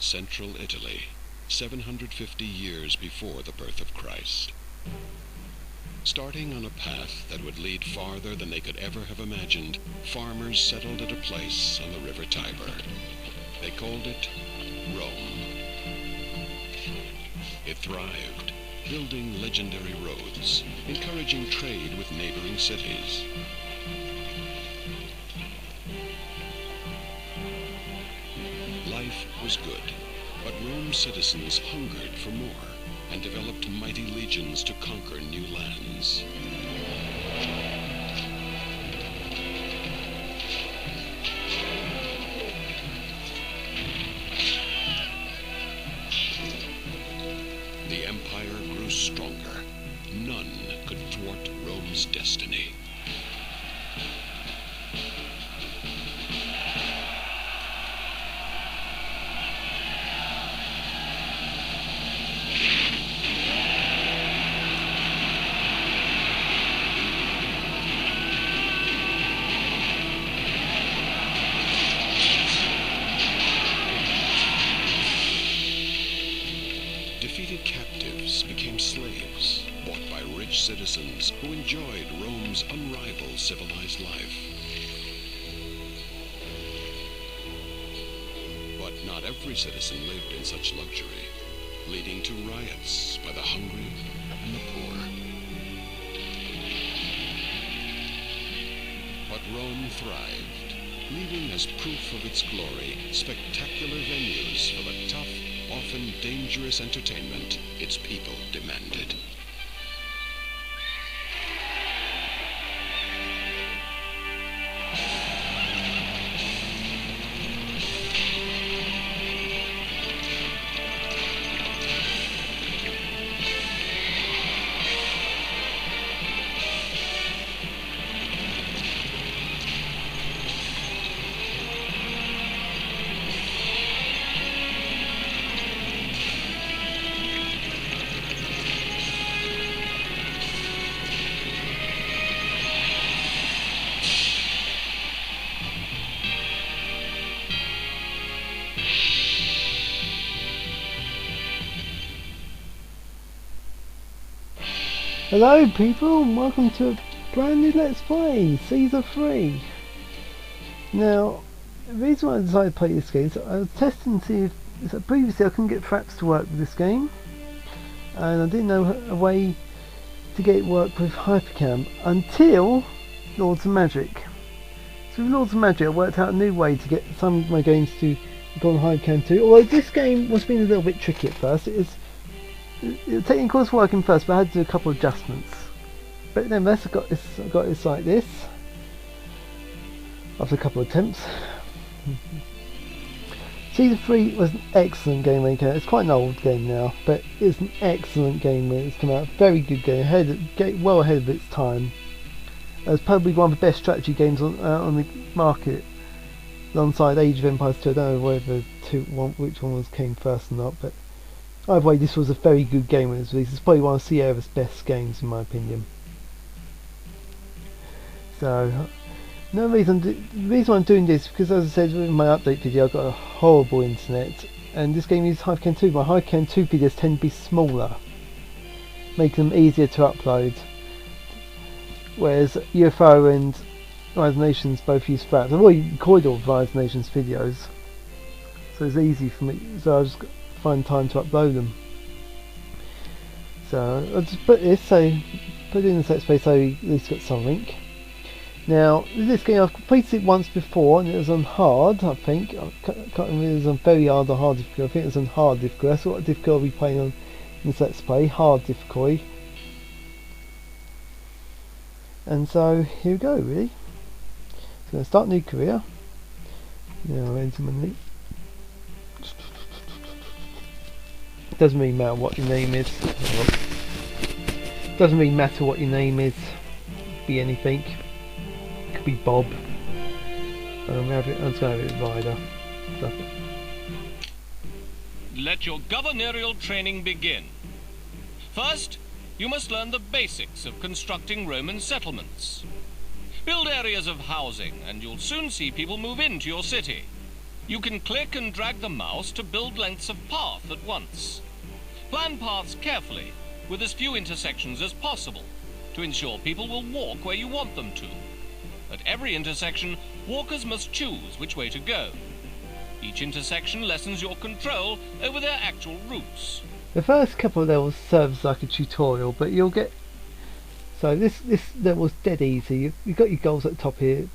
central Italy, 750 years before the birth of Christ. Starting on a path that would lead farther than they could ever have imagined, farmers settled at a place on the river Tiber. They called it Rome. It thrived, building legendary roads, encouraging trade with neighboring cities. Life was good, but Rome's citizens hungered for more and developed mighty legions to conquer new lands. The empire grew stronger. None could thwart Rome's destiny. Defeated captives became slaves, bought by rich citizens who enjoyed Rome's unrivaled civilized life. But not every citizen lived in such luxury, leading to riots by the hungry and the poor. But Rome thrived, leaving as proof of its glory spectacular venues for the tough, often dangerous entertainment its people demanded. Hello people, and welcome to a brand new Let's Play, Caesar 3. Now, the reason why I decided to play this game is I was testing to see if previously I couldn't get Fraps to work with this game, and I didn't know a way to get it to work with Hypercam until Lords of Magic. So with Lords of Magic I worked out a new way to get some of my games to go on Hypercam too, although this game was being a little bit tricky at first. The technical was working first, but I had to do a couple of adjustments. But then I got this like this after a couple of attempts. Caesar 3 was an excellent game when it came out. It's quite an old game now, but it's an excellent game when it's come out. Very good game, well ahead of its time. It was probably one of the best strategy games on the market, alongside Age of Empires 2. I don't know whether which one came first or not, but either way, this was a very good game when it was released. It's probably one of Sierra's best games in my opinion. So, the reason why I'm doing this, because as I said in my update video, I've got a horrible internet, and this game uses Hypercam 2. My Hypercam 2 videos tend to be smaller, making them easier to upload, whereas UFO and Rise of Nations both use Fraps. I've already recorded all of Rise of Nations videos, so it's easy for me, so I just find time to upload them. So I'll just put it in the Let's Play so we at least got something. Now this game I've completed it once before and it was on hard, I think. I can't remember if it was on very hard or hard difficulty. I think it was on hard difficulty. That's what difficulty I'll be playing on in this Let's Play, hard difficulty. And so here we go really. So I'm going to start a new career. Now enter my name. Doesn't really matter what your name is. Doesn't really matter what your name is. Be anything. Could be Bob. I'm just going to have it Ryder. Let your governorial training begin. First, you must learn the basics of constructing Roman settlements. Build areas of housing, and you'll soon see people move into your city. You can click and drag the mouse to build lengths of path at once. Plan paths carefully, with as few intersections as possible, to ensure people will walk where you want them to. At every intersection, walkers must choose which way to go. Each intersection lessens your control over their actual routes. The first couple of levels serves like a tutorial, but you'll get... So this level's dead easy. You've got your goals at the top here.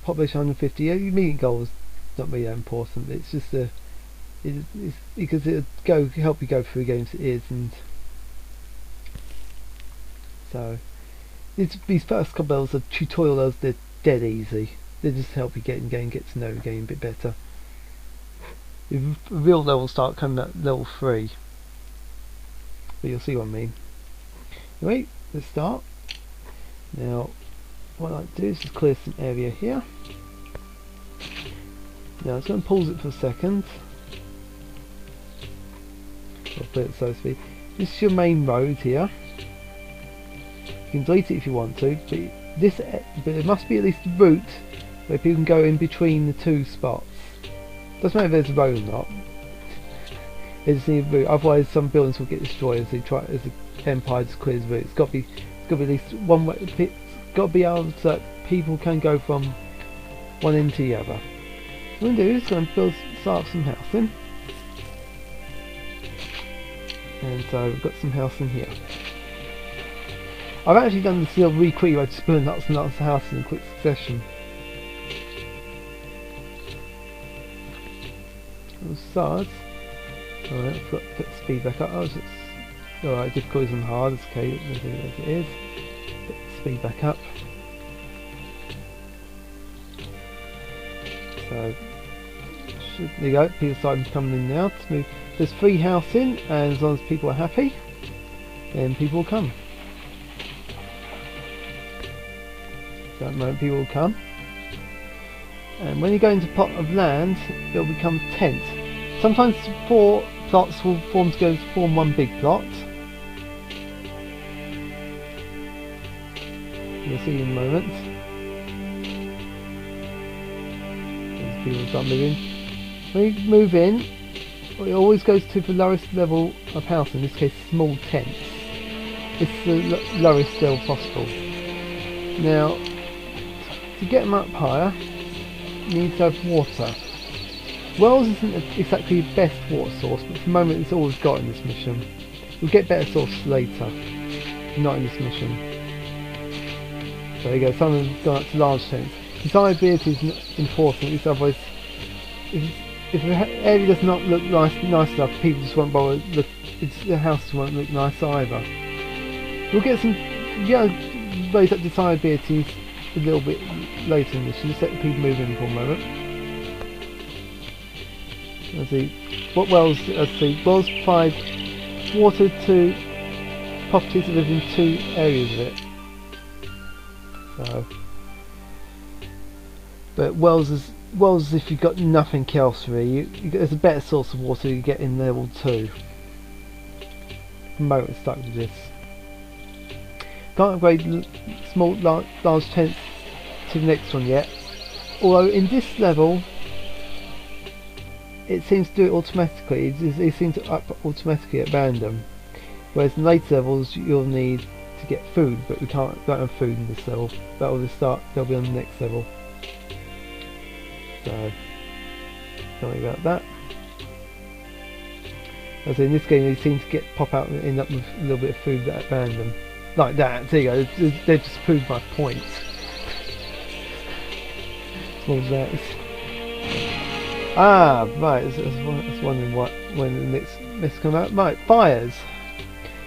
Population 150. Your meeting goals not really that important. It's just it's because it'll help you go through games it is, and so these first couple levels are tutorial levels. They're dead easy. They just help you get in game, get to know the game a bit better. The real levels start coming at level 3, but you'll see what I mean. Anyway, let's start. Now, what I like to do is just clear some area here. Now, I'm going to pause it for a second. I'll put it so to speak. This is your main road here. You can delete it if you want to, but there must be at least a route where people can go in between the two spots. Doesn't matter if there's a road or not. They just need a route. Otherwise, some buildings will get destroyed as the Empire just clears the route. It's got to be at least one way. It's got to be able so that people can go from one end to the other. So what I'm going to do is going to start some housing. And so we've got some housing here. I've actually done this little really quick. I just build lots and lots of houses in quick succession. Alright, I've got to put the speed back up. Alright, difficulties on hard, it's okay as it is. Put the speed back up. So, there you go, people starting coming in now to move. There's free housing, and as long as people are happy, then people will come. So at the moment people will come. And when you go into a plot of land, it will become tents. Sometimes 4 plots will form together to form one big plot. You'll see in a moment. As people start moving. When you move in, it always goes to the lowest level of house, in this case small tents. It's the lowest level possible. Now, to get them up higher, you need to have water. Wells isn't exactly the best water source, but for the moment it's all we've got in this mission. We'll get better sources later, not in this mission. So there you go, some of them have gone up to large tents. Desirability is important, because otherwise, if the area does not look nice enough, people just won't bother look. The house won't look nice either. We'll get some, raise up desirability a little bit later in this. Just let the people move in for a moment. Let's see. What wells? Let's see. Wells provide water to properties that live in 2 areas of it. So, but wells if you've got nothing else really, there's a better source of water you get in level 2. Moment stuck with this. Can't upgrade large tents to the next one yet. Although in this level, it seems to do it automatically. It seems to up automatically at random. Whereas in later levels, you'll need to get food, but we don't have food in this level. That'll be on the next level. So, don't worry about that. As in this game, they seem to pop out and end up with a little bit of food at random. Like that, there you go, they've just proved my point. What was that? Ah, right, I was wondering when the next come out. Right, fires.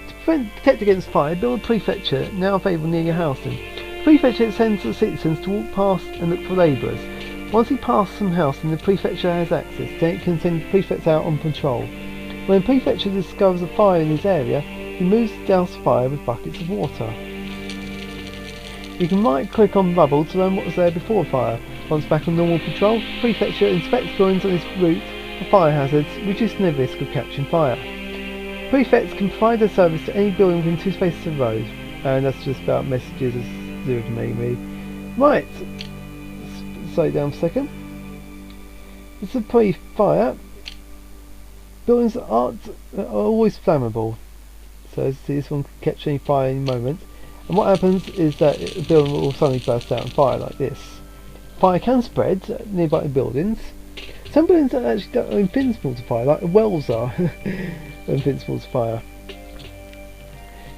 To protect against fire, build a prefecture now available near your house. Prefecture sends the citizens to walk past and look for labourers. Once you pass some house and the prefecture has access, then it can send the prefect out on patrol. When the prefecture discovers a fire in his area, he moves to douse the fire with buckets of water. You can right click on rubble to learn what was there before fire. Once back on normal patrol, the prefecture inspects buildings on its route for fire hazards, reducing their risk of catching fire. Prefects can provide their service to any building within 2 spaces of the road, and that's just about messages as to do with me. Right, slow it down for a second. This is pre-fire. Buildings are always flammable, so this one can catch any fire any moment. And what happens is that the building will suddenly burst out on fire like this. Fire can spread nearby buildings. Some buildings are actually invincible to fire, like the wells are invincible to fire.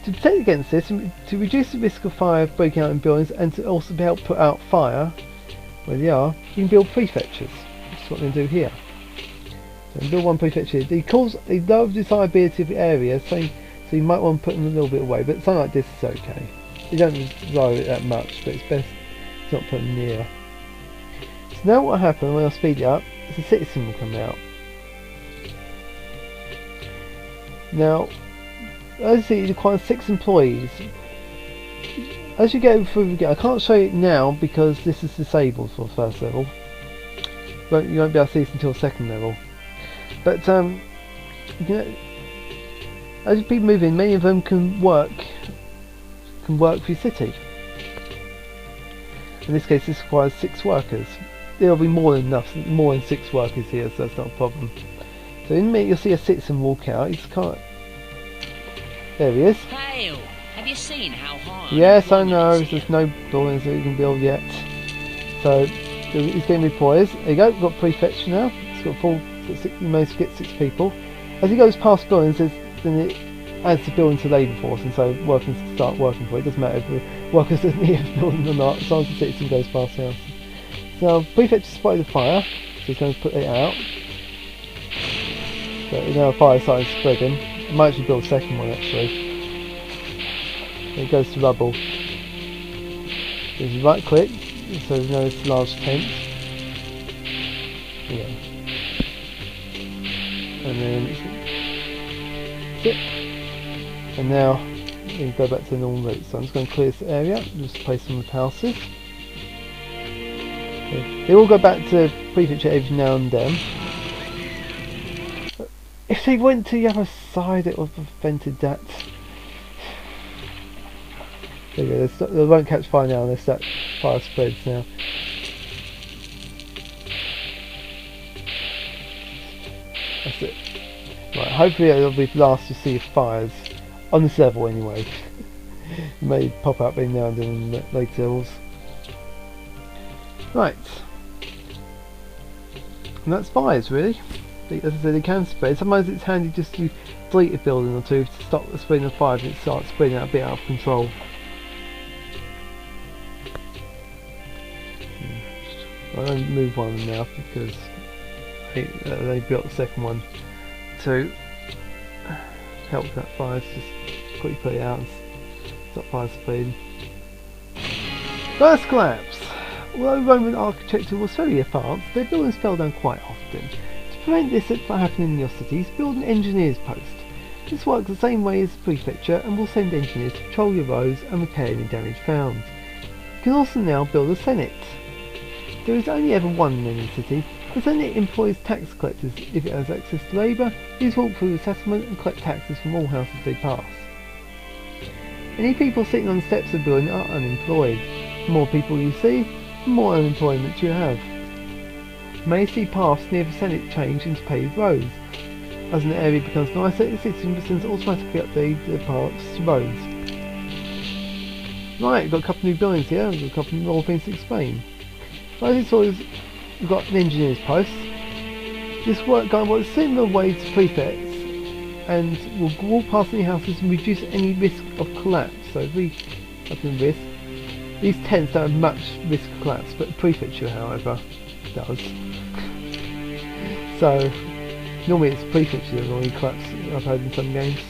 To protect against this, to reduce the risk of fire breaking out in buildings and to also help put out fire where they are, you can build prefectures. That's what I'm going to do here. So build one prefecture. They lower the desirability of the area, so you might want to put them a little bit away, but something like this is okay. You don't desire it that much, but it's best to not put them near. So now what will happen when I speed it up is a citizen will come out. Now, as you see, it requires 6 employees. As you go through the game, I can't show you it now because this is disabled for the first level. But you won't be able to see this until the second level. But as people move in, many of them can work for your city. In this case, this requires 6 workers. There will be more than 6 workers here, so that's not a problem. So in a minute, you'll see a citizen walk out. He's kind of... There he is. Hale, have you seen how high? Yes, I know. There's no buildings that you can build yet. So he's getting employers. There you go. We've got prefecture now. It's got full. You managed to get 6 people. As he goes past buildings, then it adds the building to labour force, and so workers start working for it. It doesn't matter if the workers are near the building or not, as long as the citizen goes past the house. So prefecture spotted the fire, so he's going to put it out. So now the fire started spreading. I might actually build a second one actually. It goes to rubble. So you right click, so you know it's a large tent. Yeah. And then that's it. And now you can go back to the normal route. So I'm just going to clear this area, just place them with houses. Okay. They all go back to prefecture every now and then. If they went to the other side, it would have prevented that. There you go, they won't catch fire now unless that fire spreads now. That's it. Right, hopefully it'll be the last to see fires. On this level anyway. It may pop up every now and then in later levels. Right. And that's fires really. As I said, they can spread. Sometimes it's handy just to delete a building or two to stop the spreading of fire if it starts spreading out a bit out of control. I only move one of them now because they built the second one to help that fire. Just quickly put it out and stop fire spreading. First collapse. Although Roman architecture was very advanced, their buildings fell down quite often. To prevent this from happening in your cities, build an engineer's post. This works the same way as the prefecture and will send engineers to patrol your roads and repair any damage found. You can also now build a senate. There is only ever one in any city. The senate employs tax collectors if it has access to labour. These walk through the settlement and collect taxes from all houses they pass. Any people sitting on the steps of the building are unemployed. The more people you see, the more unemployment you have. You may see paths near the Senate change into paved roads. As an area becomes nicer, the citizens automatically update their paths to roads. Right, we've got a couple of new buildings here, we've got a couple more things to explain. As you saw, we've got an engineer's post. This works a similar way to prefects and will walk past any houses and reduce any risk of collapse. So if we have a risk, these tents don't have much risk of collapse, but the prefecture, however, does. So normally it's prefecture that normally collapse, I've heard in some games.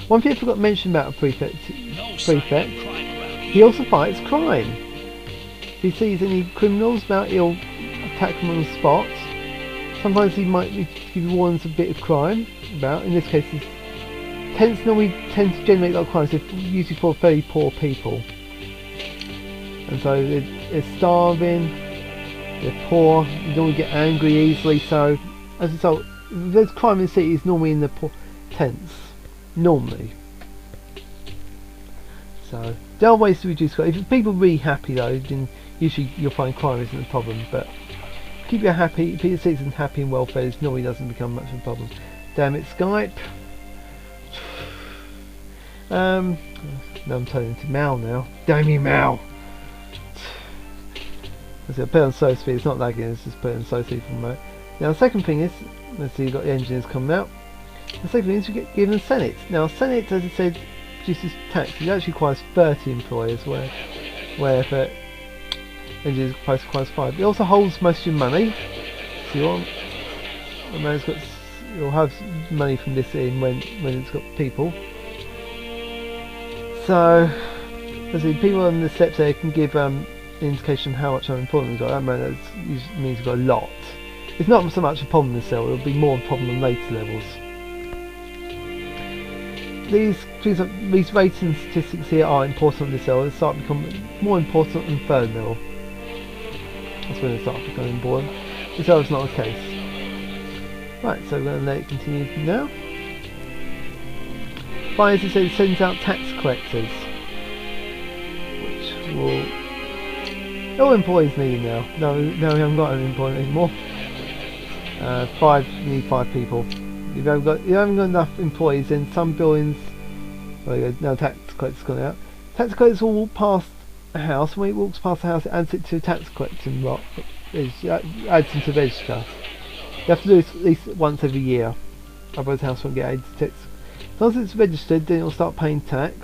One thing I forgot to mention about a prefect, he also fights crime. If he sees any criminals about, he'll attack them on the spot. Sometimes he might give warnings of a bit of crime about. In this case, tents normally tend to generate a lot of crime, so usually for very poor people. And so they're starving, they're poor, you don't get angry easily. So as a result, if there's crime in the city, it's normally in the poor tents. Normally. So there are ways to reduce crime. If people are really happy though, then usually you'll find crime isn't a problem. But keep your citizens happy and well fed, it normally doesn't become much of a problem. Damn it, Skype. No, I'm turning into Mal now. Damn you, Mal. I put it on slow speed, it's not lagging, it's just put it on slow speed from remote. Now the second thing is, let's see, you've got the engineers coming out. The second thing is you get given a Senate. Now Senate, as I said, produces tax. It actually requires 30 employers, where for engineers requires 5. It also holds most of your money. So you'll have money from this in when it's got people. So, as I see, people on the steps there can give indication of how much unemployment we've got. That means we've got a lot. It's not so much a problem in the cell, it'll be more a problem on later levels. These rating statistics here are important on this level. They start becoming more important on the third level. That's when they start becoming important. This level's not the case. Right, so we're going to let it continue now. Finally, as I said, it sends out tax collectors, which will... No employees needed now. No, we haven't got an employee anymore. You need 5 people. You haven't got enough employees in some buildings. Well, no tax collector's gone out. Tax collectors will walk past a house. When it walks past the house, it adds it to a tax collecting rock. Adds into the register. You have to do this at least once every year, otherwise the house won't get added to tax. As long as it's registered, then it'll start paying tax.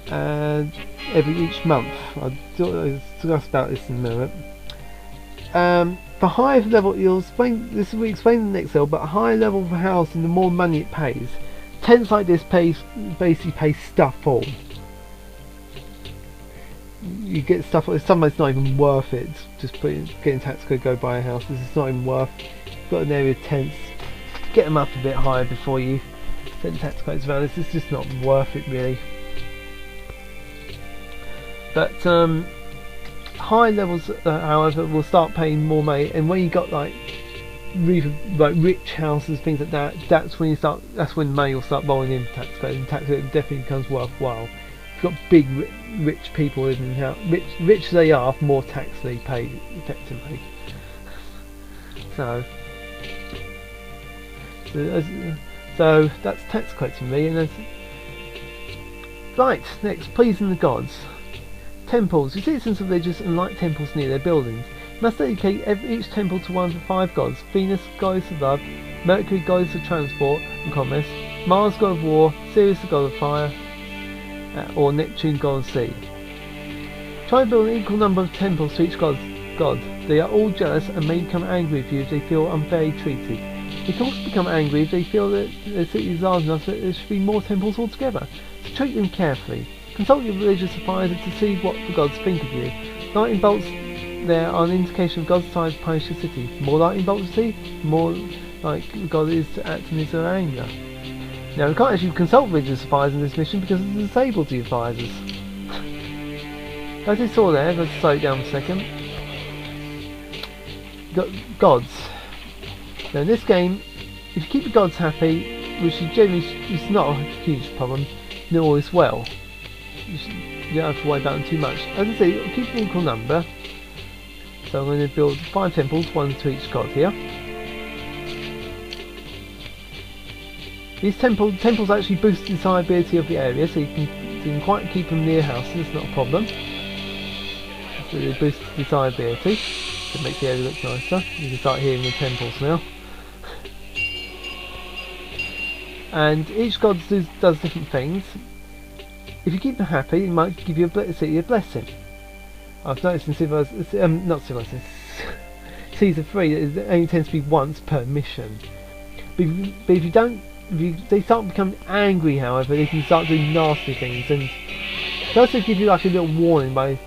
And each month. I'll discuss about this in a minute. For higher level, we explain in the next level, but a higher level of housing, the more money it pays. Tents like this basically pay stuff all. You get stuff, sometimes it's not even worth it. Just getting tax code, go buy a house. This is not even worth. You've got an area of tents, get them up a bit higher before you send tax codes around. This is just not worth it really. But high levels, however, will start paying more money, and when you got like rich houses, things like that, that's when money will start rolling in for tax code, and tax code definitely becomes worthwhile. If you've got big rich people living in house, rich as they are, more tax they pay effectively. So that's tax collecting me, and right, next, pleasing the gods. Temples. The citizens of villages and light temples near their buildings must dedicate each temple to one of the 5 gods: Venus, goddess of love; Mercury, goddess of transport and commerce; Mars, god of war; Ceres, the god of fire; or Neptune, god of sea. Try to build an equal number of temples to each god. They are all jealous and may become angry with you if they feel unfairly treated. They can also become angry if they feel that their city is large enough that there should be more temples altogether. So treat them carefully. Consult your religious advisor to see what the gods think of you. Lightning bolts there are an indication of God's desire to punish the city. The more lightning bolts you see, the more like the god is to act in his own anger. Now we can't actually consult religious advisors in this mission because it's disabled the advisors. As you saw there, let's slow it down for a second. Gods. Now in this game, if you keep the gods happy, which is generally is not a huge problem, then all is well. You don't have to worry about them too much. As I say, I'll keep an equal number. So I'm going to build 5 temples, 1 to each god here. These temples actually boost the desirability of the area, so you can quite keep them near houses, it's not a problem. So they boost the desirability, to make the area look nicer. You can start hearing the temples now. And each god does different things. If you keep them happy, it might give you a blessing. I've noticed in Season 3 it only tends to be once per mission. But if you don't, they start becoming angry, however, they can start doing nasty things, and they also give you like a little warning by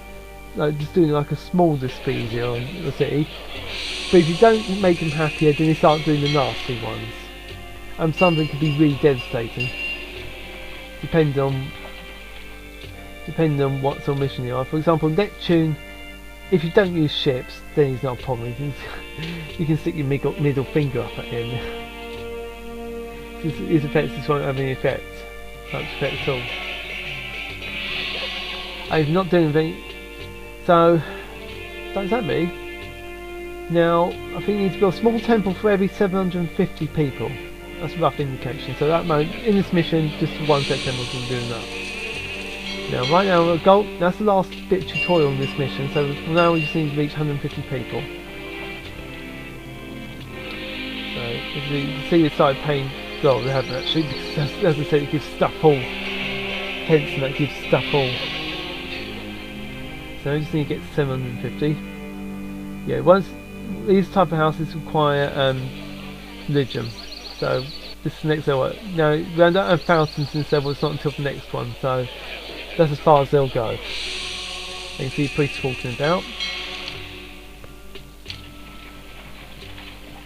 just doing like a small displeasure on the city. But if you don't make them happier, then they start doing the nasty ones. And some of them can be really devastating, depending on what sort of mission you are. For example, Neptune, if you don't use ships, then he's not a problem. You can stick your middle finger up at him. His effects just won't have any effect. Much effect at all. I'm not doing anything. So, what does that mean? Now, I think you need to build a small temple for every 750 people. That's a rough indication. So that moment, in this mission, just one set of temples will do enough. Now, right now, we're gold. That's the last bit of tutorial in this mission. So now we just need to reach 150 people. So, as you can see, it started paying gold. They haven't actually, because as I said, it gives stuff all. Hence, and that gives stuff all. So we just need to get to 750. Yeah, once these type of houses require religion. So this is the next level. Now we don't have thousands in this level. It's not until the next one. So that's as far as they'll go. You can see priests walking about.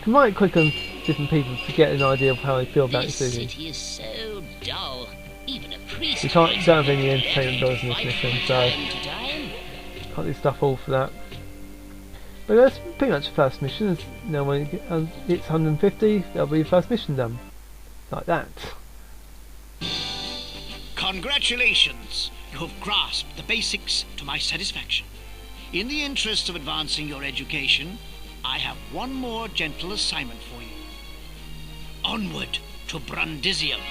You might click on different people to get an idea of how they feel about This the city. city is so dull. Even a priest We don't have any can't entertainment doors in this fight mission, from so time to time. can't do stuff all for that. But that's pretty much the first mission. Now when it hits 150, that'll be the first mission done. Like that. Congratulations! You have grasped the basics to my satisfaction. In the interest of advancing your education, I have one more gentle assignment for you. Onward to Brundisium.